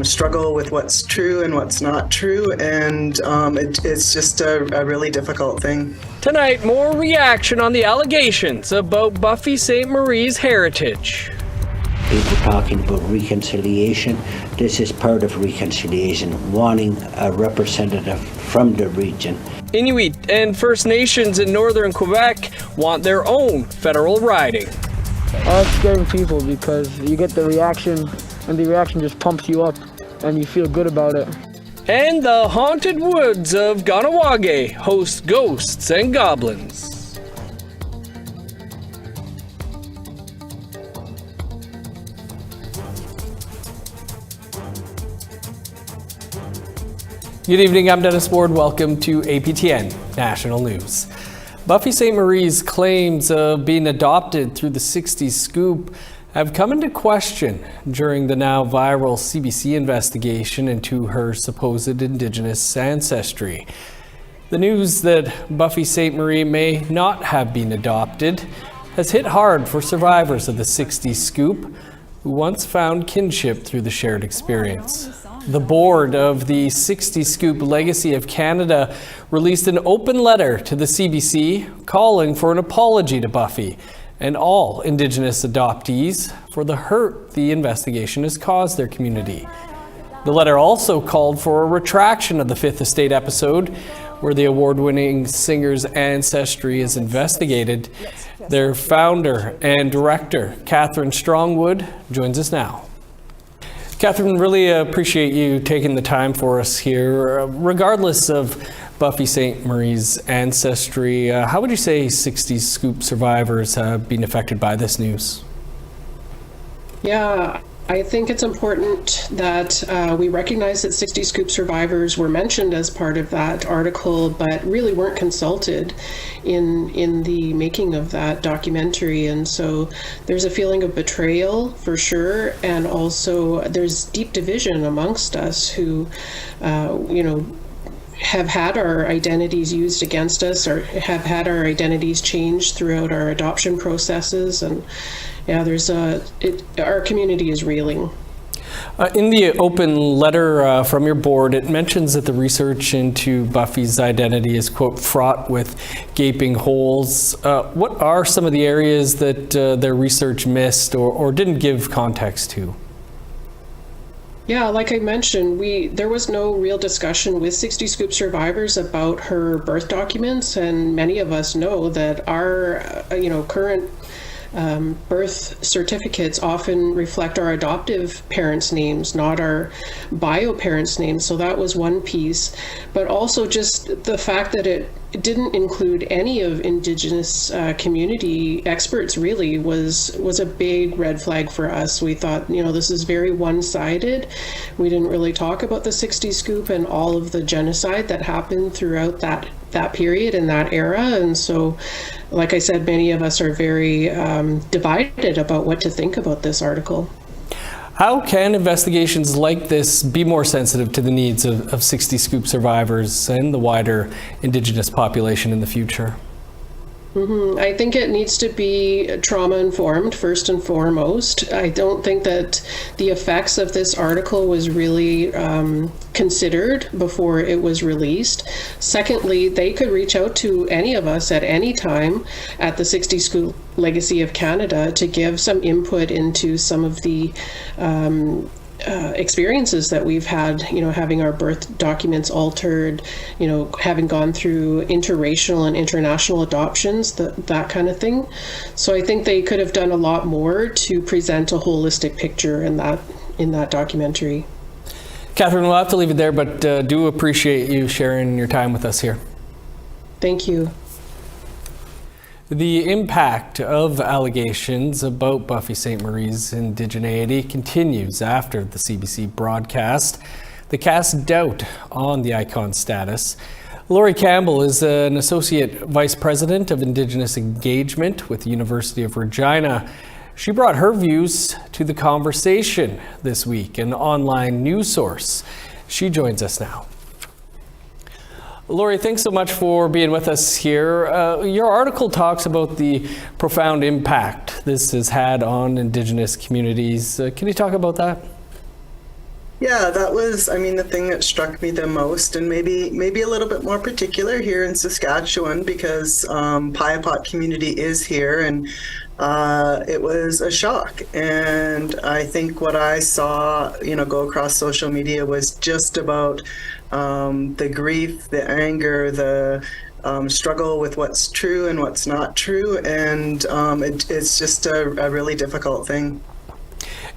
struggle with what's true and what's not true, and it's just a really difficult thing. Tonight, more reaction on the allegations about Buffy Sainte-Marie's heritage. People talking about reconciliation. This is part of reconciliation, wanting a representative from the region. Inuit and First Nations in northern Quebec want their own federal riding. It's scaring people because you get the reaction, and the reaction just pumps you up, and you feel good about it. And the haunted woods of Ganawage host ghosts and goblins. Good evening, I'm Dennis Ward. Welcome to APTN National News. Buffy Sainte-Marie's claims of being adopted through the Sixties Scoop have come into question during the now viral CBC investigation into her supposed Indigenous ancestry. The news that Buffy Sainte-Marie may not have been adopted has hit hard for survivors of the Sixties Scoop, who once found kinship through the shared experience. The board of the Sixties Scoop Legacy of Canada released an open letter to the CBC calling for an apology to Buffy and all Indigenous adoptees for the hurt the investigation has caused their community. The letter also called for a retraction of the Fifth Estate episode, where the award-winning singer's ancestry is investigated. Their founder and director, Catherine Strongwood, joins us now. Catherine, really appreciate you taking the time for us here. Regardless of Buffy Sainte-Marie's ancestry, how would you say Sixties Scoop survivors have been affected by this news? Yeah, I think it's important that we recognize that 60 Scoop survivors were mentioned as part of that article, but really weren't consulted in the making of that documentary. And so there's a feeling of betrayal for sure, and also there's deep division amongst us who, have had our identities used against us, or have had our identities changed throughout our adoption processes. And yeah, our community is reeling. In the open letter from your board, it mentions that the research into Buffy's identity is, quote, fraught with gaping holes. What are some of the areas that their research missed or didn't give context to? Yeah, like I mentioned, there was no real discussion with 60 Scoop survivors about her birth documents, and many of us know that our current birth certificates often reflect our adoptive parents' names, not our bio parents' names. So that was one piece, but also just the fact that it didn't include any of Indigenous community experts really was a big red flag for us. We thought, this is very one-sided. We didn't really talk about the 60 Scoop and all of the genocide that happened throughout that period and that era. And so, like I said, many of us are very divided about what to think about this article. How can investigations like this be more sensitive to the needs of 60 Scoop survivors and the wider Indigenous population in the future? I think it needs to be trauma-informed, first and foremost. I don't think that the effects of this article was really considered before it was released. Secondly, they could reach out to any of us at any time at the 60 Scoop Legacy of Canada to give some input into some of the experiences that we've had, having our birth documents altered, having gone through interracial and international adoptions, that kind of thing. So I think they could have done a lot more to present a holistic picture in that documentary. Catherine, we'll have to leave it there, but do appreciate you sharing your time with us here. Thank you. The impact of allegations about Buffy Sainte-Marie's indigeneity continues after the CBC broadcast that cast doubt on the icon's status. Laurie Campbell is an Associate Vice President of Indigenous Engagement with the University of Regina. She brought her views to the conversation this week, an online news source. She joins us now. Laurie, thanks so much for being with us here. Your article talks about the profound impact this has had on Indigenous communities. Can you talk about that? Yeah, that was, I mean, the thing that struck me the most, and maybe a little bit more particular here in Saskatchewan, because Piapot community is here, and it was a shock. And I think what I saw, go across social media was just about the grief, the anger, the struggle with what's true and what's not true, and it's just a really difficult thing.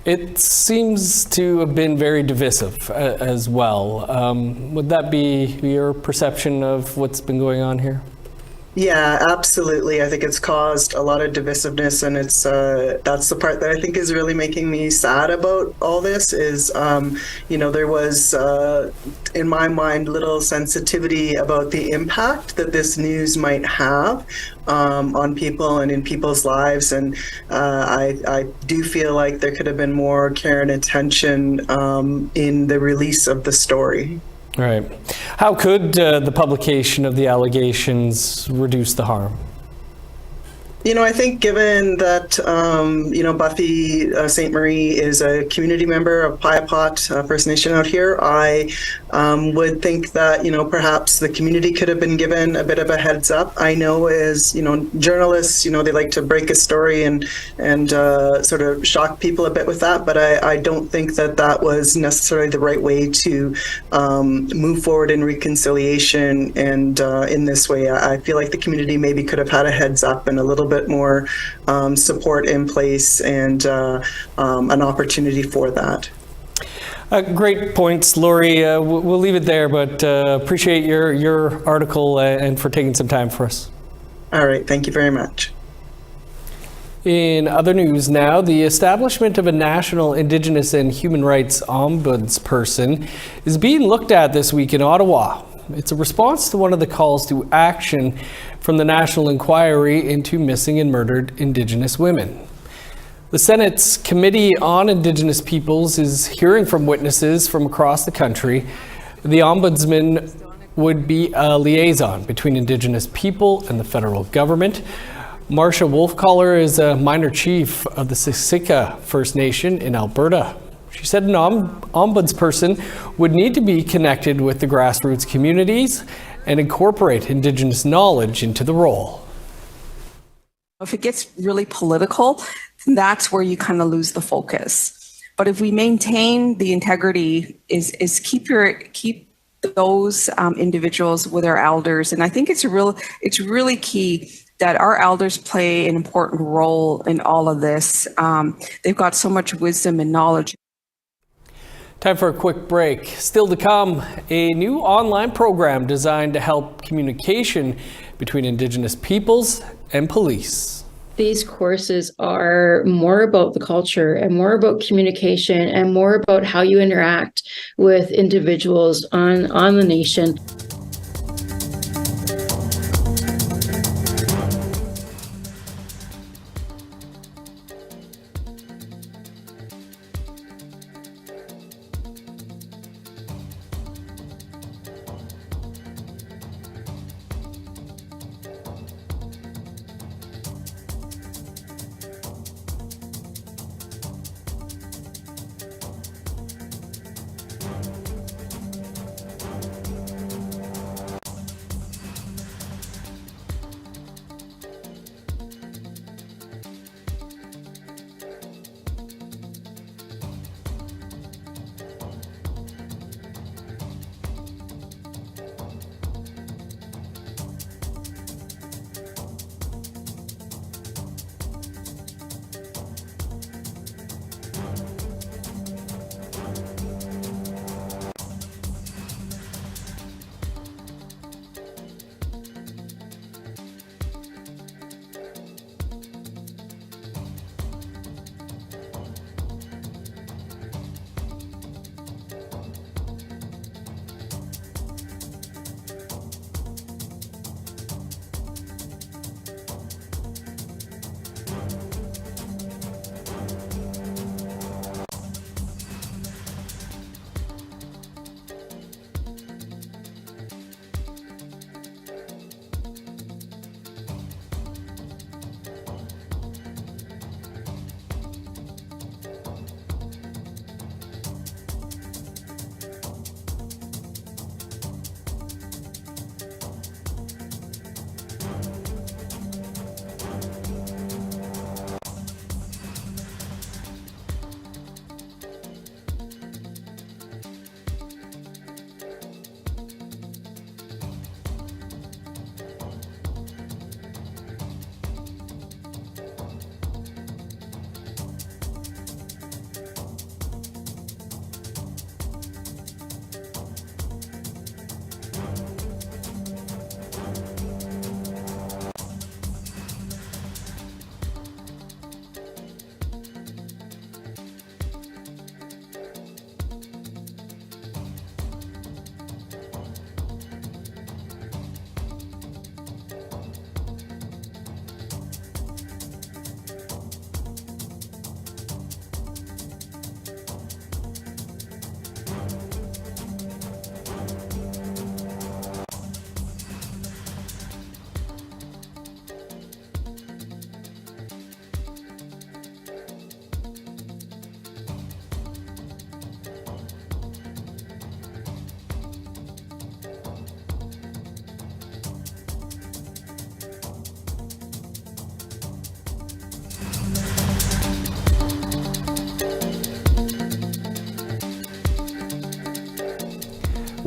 It seems to have been very divisive as well. Would that be your perception of what's been going on here? Yeah, absolutely. I think it's caused a lot of divisiveness, and it's that's the part that I think is really making me sad about all this. Is there was in my mind little sensitivity about the impact that this news might have on people and in people's lives, and I do feel like there could have been more care and attention in the release of the story. Right. How could the publication of the allegations reduce the harm? I think given that, Buffy Sainte-Marie is a community member of Piapot First Nation out here, I would think that, perhaps the community could have been given a bit of a heads up. I know as, journalists, they like to break a story and sort of shock people a bit with that, but I don't think that was necessarily the right way to move forward in reconciliation. And in this way, I feel like the community maybe could have had a heads up and a little bit more support in place and an opportunity for that. Great points, Lori. We'll leave it there, but appreciate your article and for taking some time for us. All right. Thank you very much. In other news now, the establishment of a national Indigenous and human rights ombudsperson is being looked at this week in Ottawa. It's a response to one of the calls to action from the National Inquiry into Missing and Murdered Indigenous Women. The Senate's Committee on Indigenous Peoples is hearing from witnesses from across the country. The Ombudsman would be a liaison between Indigenous people and the federal government. Marcia Wolfcaller is a minor chief of the Sixties First Nation in Alberta. She said an ombudsperson would need to be connected with the grassroots communities and incorporate Indigenous knowledge into the role. If it gets really political, then that's where you kind of lose the focus. But if we maintain the integrity, is keep those individuals with our elders, and I think it's really key that our elders play an important role in all of this. They've got so much wisdom and knowledge. Time for a quick break. Still to come, a new online program designed to help communication between Indigenous peoples and police. These courses are more about the culture and more about communication and more about how you interact with individuals on the nation.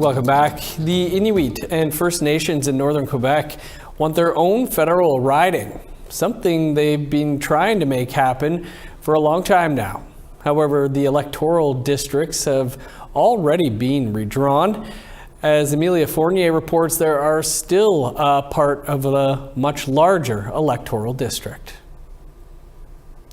Welcome back. The Inuit and First Nations in northern Quebec want their own federal riding, something they've been trying to make happen for a long time now. However, the electoral districts have already been redrawn. As Amelia Fournier reports, there are still part of a much larger electoral district.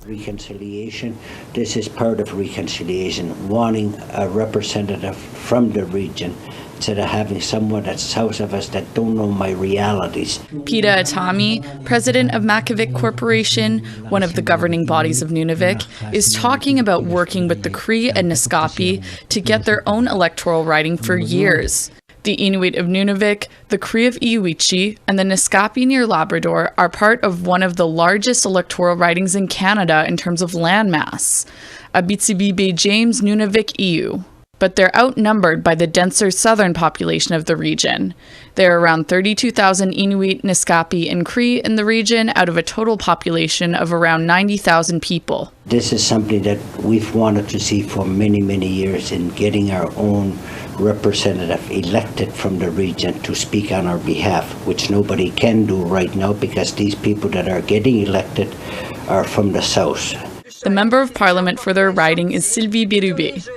Reconciliation. This is part of reconciliation, wanting a representative from the region instead of having someone that's south of us that don't know my realities. Peta Atami, president of Makivik Corporation, one of the governing bodies of Nunavik, is talking about working with the Cree and Naskapi to get their own electoral riding for years. The Inuit of Nunavik, the Cree of Iwichi, and the Naskapi near Labrador are part of one of the largest electoral ridings in Canada in terms of landmass, Abitibi James Nunavik EU. But they're outnumbered by the denser southern population of the region. There are around 32,000 Inuit, Naskapi, and Cree in the region out of a total population of around 90,000 people. This is something that we've wanted to see for many, many years in getting our own representative elected from the region to speak on our behalf, which nobody can do right now because these people that are getting elected are from the south. The member of parliament for their riding is Sylvie Bérubé.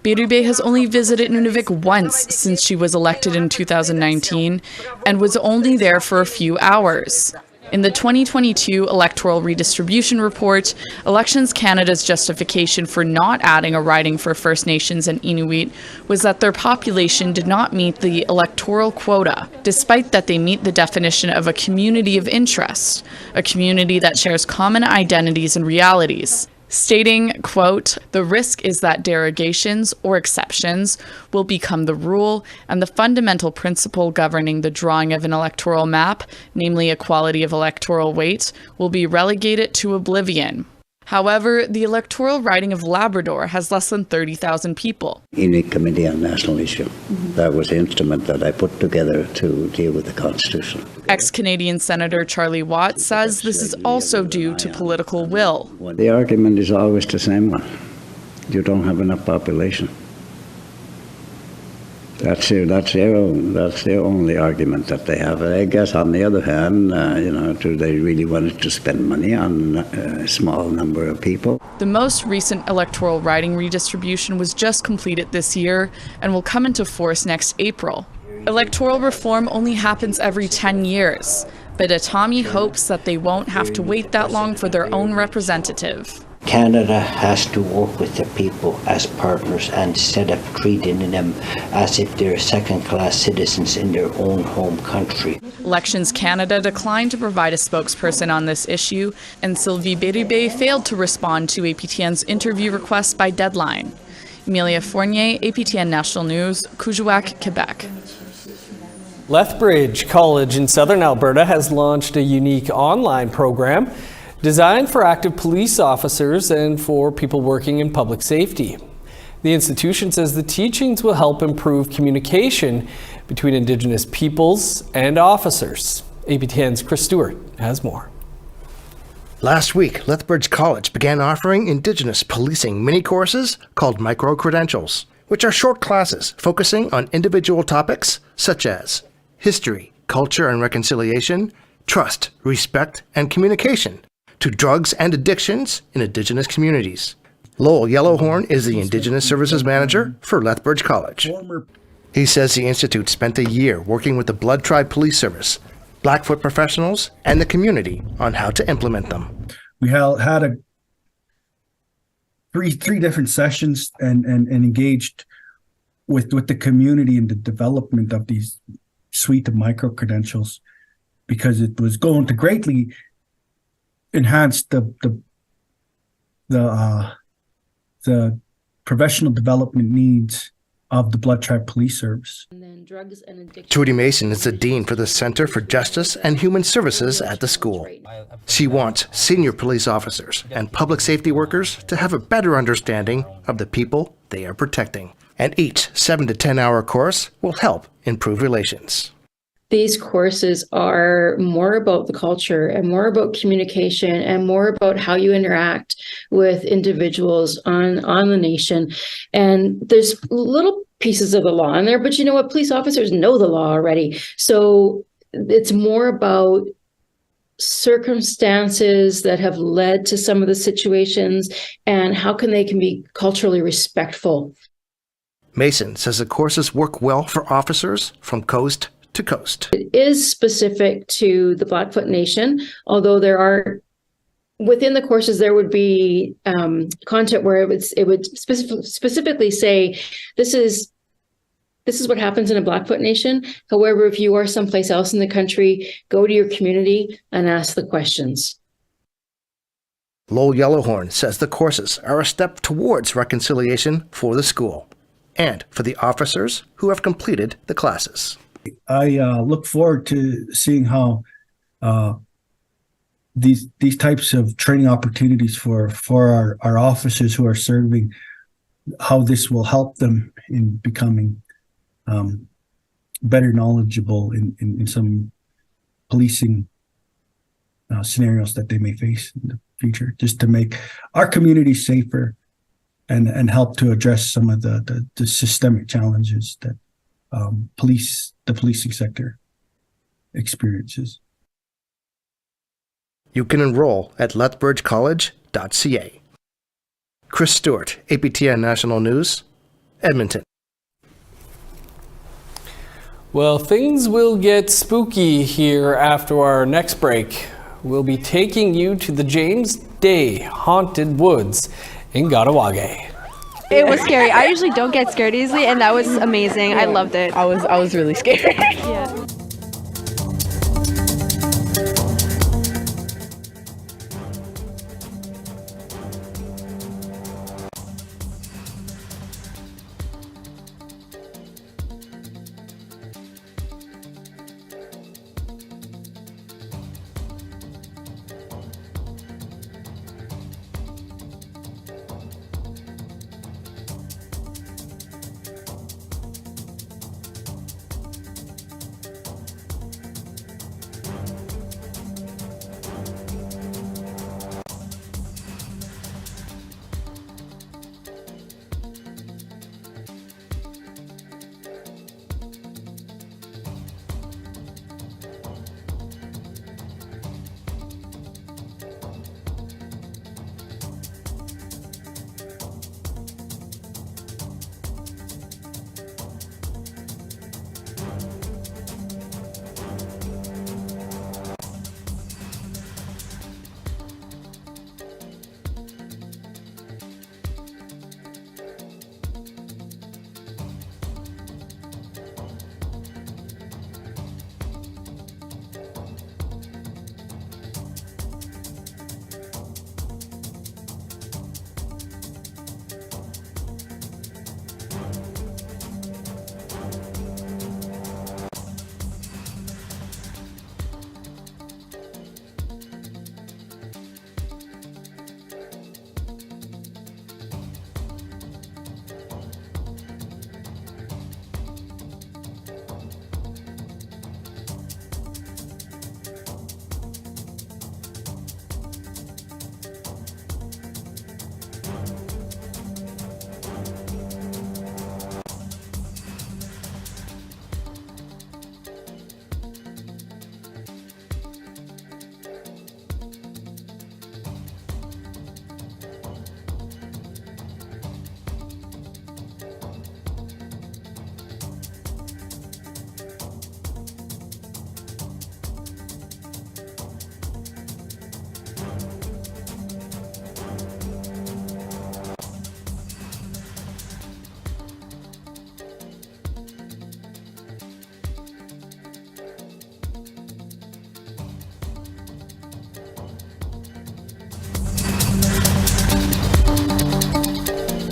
Bérubé has only visited Nunavik once since she was elected in 2019 and was only there for a few hours. In the 2022 electoral redistribution report, Elections Canada's justification for not adding a riding for First Nations and Inuit was that their population did not meet the electoral quota, despite that they meet the definition of a community of interest, a community that shares common identities and realities. Stating, quote, "The risk is that derogations or exceptions will become the rule, and the fundamental principle governing the drawing of an electoral map, namely equality of electoral weight, will be relegated to oblivion." However, the electoral riding of Labrador has less than 30,000 people. Inuit Committee on National Issue. That was the instrument that I put together to deal with the Constitution. Ex-Canadian Senator Charlie Watt says this is also due to political will. The argument is always the same one. You don't have enough population. That's their only argument that they have. I guess on the other hand, do they really wanted to spend money on a small number of people? The most recent electoral riding redistribution was just completed this year and will come into force next April. Electoral reform only happens every 10 years, but Atami hopes that they won't have to wait that long for their own representative. Canada has to work with the people as partners instead of treating them as if they're second-class citizens in their own home country. Elections Canada declined to provide a spokesperson on this issue, and Sylvie Bérubé failed to respond to APTN's interview request by deadline. Amelia Fournier, APTN National News, Kuujjuaq, Quebec. Lethbridge College in southern Alberta has launched a unique online program designed for active police officers and for people working in public safety. The institution says the teachings will help improve communication between Indigenous peoples and officers. APTN's Chris Stewart has more. Last week, Lethbridge College began offering Indigenous policing mini-courses called micro-credentials, which are short classes focusing on individual topics such as history, culture and reconciliation, trust, respect, and communication, to drugs and addictions in Indigenous communities. Lowell Yellowhorn is the Indigenous Services Manager for Lethbridge College. He says the Institute spent a year working with the Blood Tribe Police Service, Blackfoot professionals, and the community on how to implement them. We had three different sessions and engaged with the community in the development of these suite of micro-credentials, because it was going to greatly enhance the professional development needs of the Blood Tribe Police Service. Trudy Mason is the Dean for the Center for Justice and Human Services at the school. She wants senior police officers and public safety workers to have a better understanding of the people they are protecting. And each 7 to 10 hour course will help improve relations. These courses are more about the culture and more about communication and more about how you interact with individuals on the nation. And there's little pieces of the law in there, but you know what? Police officers know the law already. So it's more about circumstances that have led to some of the situations and how can be culturally respectful. Mason says the courses work well for officers from coast to coast. It is specific to the Blackfoot Nation, although there are within the courses, there would be content where it would specifically say, this is what happens in a Blackfoot Nation. However, if you are someplace else in the country, go to your community and ask the questions. Lowell Yellowhorn says the courses are a step towards reconciliation for the school and for the officers who have completed the classes. I look forward to seeing how these types of training opportunities for our officers who are serving, how this will help them in becoming better knowledgeable in some policing scenarios that they may face in the future, just to make our community safer and help to address some of the systemic challenges that the policing sector experiences. You can enroll at lethbridgecollege.ca. Chris Stewart, APTN National News, Edmonton. Well, things will get spooky here after our next break. We'll be taking you to the James Day Haunted Woods in Ottawa. It was scary. I usually don't get scared easily, and that was amazing. I loved it. I was really scared. Yeah.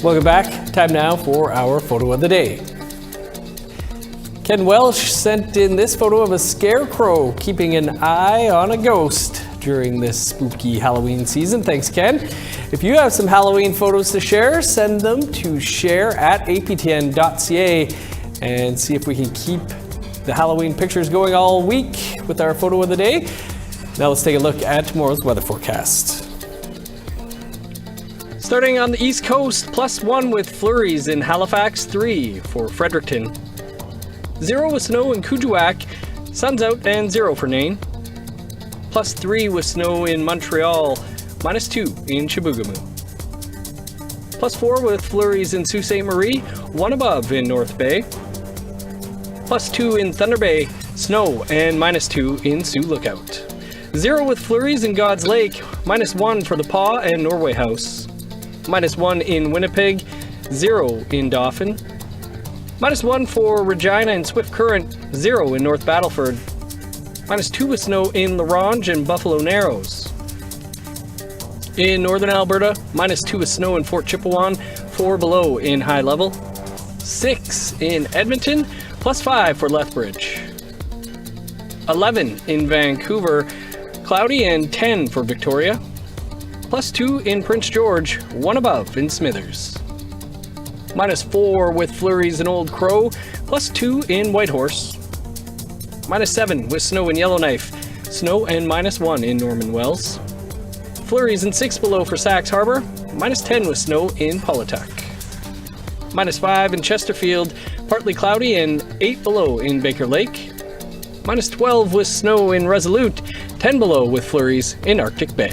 Welcome back. Time now for our photo of the day. Ken Welsh sent in this photo of a scarecrow keeping an eye on a ghost during this spooky Halloween season. Thanks, Ken. If you have some Halloween photos to share, send them to share@aptn.ca and see if we can keep the Halloween pictures going all week with our photo of the day. Now let's take a look at tomorrow's weather forecast. Starting on the East Coast, +1 with flurries in Halifax, 3 for Fredericton. 0 with snow in Kuujjuaq, sun's out and 0 for Nain. +3 with snow in Montreal, -2 in Chibougamau. +4 with flurries in Sault Ste. Marie, 1 above in North Bay. +2 in Thunder Bay, snow and -2 in Sioux Lookout. 0 with flurries in God's Lake, -1 for the Paw and Norway House. -1 in Winnipeg, 0 in Dauphin. -1 for Regina and Swift Current, 0 in North Battleford. -2 with snow in La Ronge and Buffalo Narrows. In northern Alberta, -2 with snow in Fort Chipewyan, 4 below in High Level. 6 in Edmonton, +5 for Lethbridge. 11 in Vancouver, cloudy and 10 for Victoria. +2 in Prince George, 1 above in Smithers. -4 with flurries in Old Crow, +2 in Whitehorse. -7 with snow in Yellowknife, snow and -1 in Norman Wells. Flurries in 6 below for Sax Harbor, -10 with snow in Paulatuck. -5 in Chesterfield, partly cloudy and 8 below in Baker Lake. -12 with snow in Resolute, 10 below with flurries in Arctic Bay.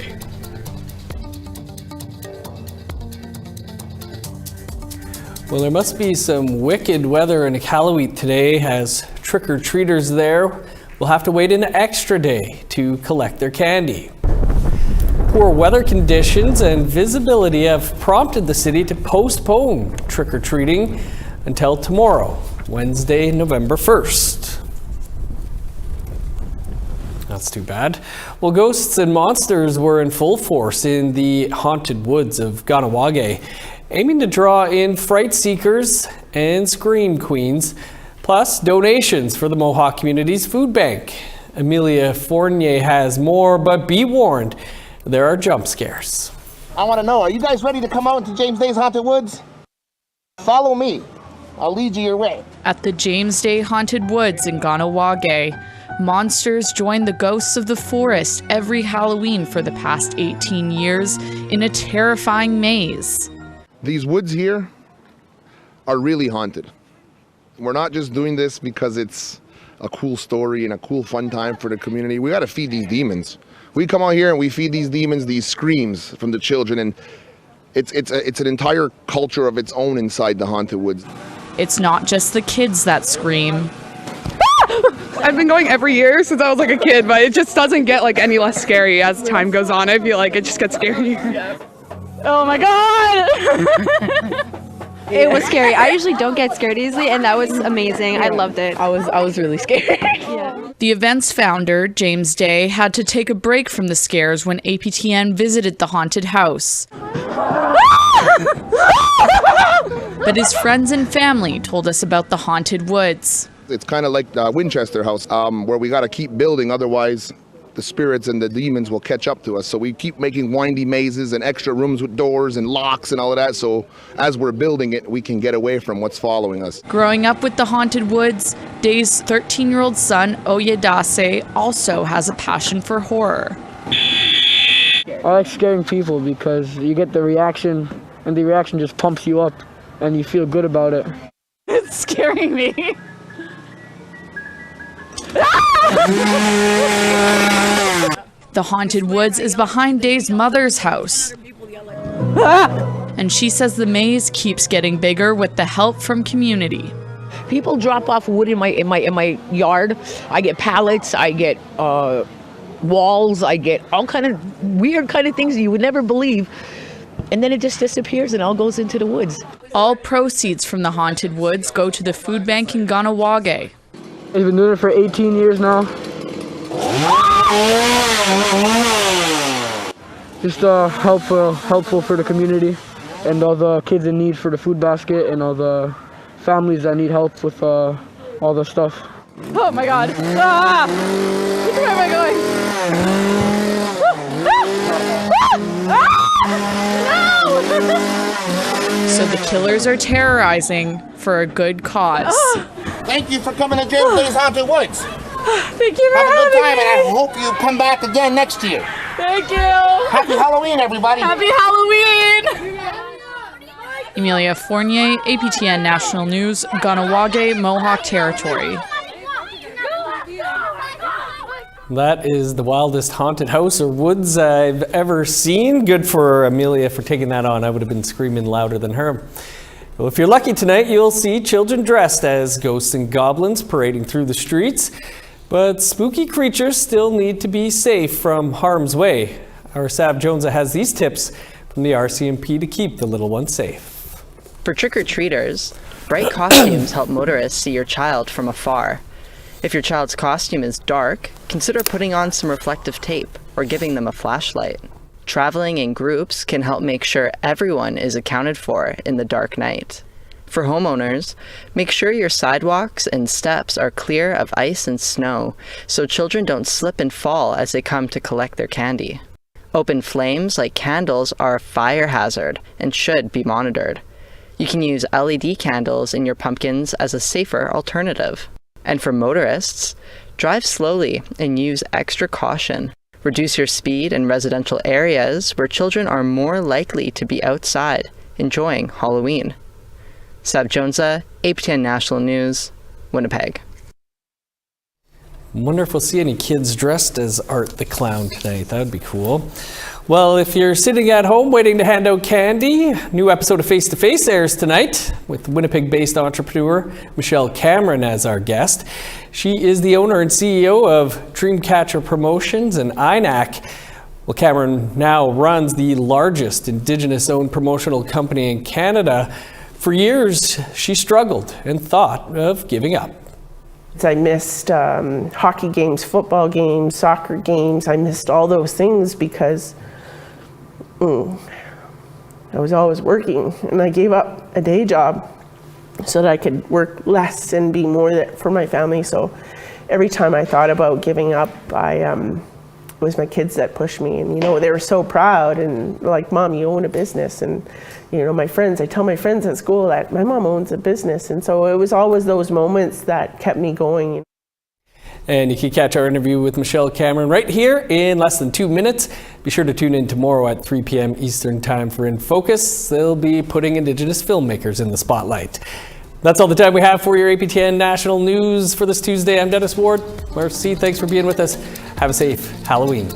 Well, there must be some wicked weather in Iqaluit today, as trick-or-treaters there will have to wait an extra day to collect their candy. Poor weather conditions and visibility have prompted the city to postpone trick-or-treating until tomorrow, Wednesday, November 1st. That's too bad. Well, ghosts and monsters were in full force in the haunted woods of Ganawage, aiming to draw in fright seekers and scream queens, plus donations for the Mohawk Community's food bank. Amelia Fournier has more, but be warned, there are jump scares. I want to know, are you guys ready to come out into James Day's Haunted Woods? Follow me. I'll lead you your way. At the James Day Haunted Woods in Ganawage, monsters join the ghosts of the forest every Halloween for the past 18 years in a terrifying maze. These woods here are really haunted. We're not just doing this because it's a cool story and a cool fun time for the community. We got to feed these demons. We come out here and we feed these demons these screams from the children, and it's an entire culture of its own inside the haunted woods. It's not just the kids that scream. I've been going every year since I was like a kid, but it just doesn't get like any less scary as time goes on. I feel like it just gets scarier. Oh my god! It was scary. I usually don't get scared easily, and that was amazing. I loved it. I was really scared. Yeah. The event's founder, James Day, had to take a break from the scares when APTN visited the haunted house. But his friends and family told us about the haunted woods. It's kind of like the Winchester House, where we got to keep building, otherwise the spirits and the demons will catch up to us. So we keep making windy mazes and extra rooms with doors and locks and all of that, so as we're building it, we can get away from what's following us. Growing up with the haunted woods, Day's 13-year-old son, Oyedase, also has a passion for horror. I like scaring people because you get the reaction, and the reaction just pumps you up, and you feel good about it. It's scaring me. The haunted woods is behind Day's mother's house. And she says the maze keeps getting bigger with the help from community. People drop off wood in my yard. I get pallets, I get walls, I get all kind of weird kind of things you would never believe. And then it just disappears and all goes into the woods. All proceeds from the haunted woods go to the food bank in Ganawage. I've been doing it for 18 years now. Just helpful for the community and all the kids in need for the food basket and all the families that need help with all the stuff. Oh my god. Ah! Where am I going? No! So the killers are terrorizing for a good cause. Thank you for coming to James Day's Haunted Woods. Thank you for Have a good time, having me. and I hope you come back again next year. Thank you. Happy Halloween, everybody. Happy Halloween. Amelia Fournier, APTN National News, Ganawage, Mohawk Territory. That is the wildest haunted house or woods I've ever seen. Good for Amelia for taking that on. I would have been screaming louder than her. Well, if you're lucky tonight, you'll see children dressed as ghosts and goblins parading through the streets. But spooky creatures still need to be safe from harm's way. Our Sav Jonesa has these tips from the RCMP to keep the little ones safe. For trick-or-treaters, bright costumes help motorists see your child from afar. If your child's costume is dark, consider putting on some reflective tape or giving them a flashlight. Traveling in groups can help make sure everyone is accounted for in the dark night. For homeowners, make sure your sidewalks and steps are clear of ice and snow so children don't slip and fall as they come to collect their candy. Open flames like candles are a fire hazard and should be monitored. You can use LED candles in your pumpkins as a safer alternative. And for motorists, drive slowly and use extra caution. Reduce your speed in residential areas where children are more likely to be outside enjoying Halloween. Sav Jonesa, APTN National News, Winnipeg. I wonder if we'll see any kids dressed as Art the Clown tonight. That would be cool. Well, if you're sitting at home waiting to hand out candy, new episode of Face to Face airs tonight with Winnipeg-based entrepreneur Michelle Cameron as our guest. She is the owner and CEO of Dreamcatcher Promotions and INAC. Well, Cameron now runs the largest Indigenous-owned promotional company in Canada. For years, she struggled and thought of giving up. I missed hockey games, football games, soccer games. I missed all those things because I was always working, and I gave up a day job so that I could work less and be more for my family. So every time I thought about giving up, it was my kids that pushed me, and they were so proud and like, Mom, you own a business. And my friends, I tell my friends at school that my mom owns a business. And so it was always those moments that kept me going. And you can catch our interview with Michelle Cameron right here in less than 2 minutes. Be sure to tune in tomorrow at 3 p.m. Eastern Time for In Focus. They'll be putting Indigenous filmmakers in the spotlight. That's all the time we have for your APTN National News for this Tuesday. I'm Dennis Ward. Merci, thanks for being with us. Have a safe Halloween.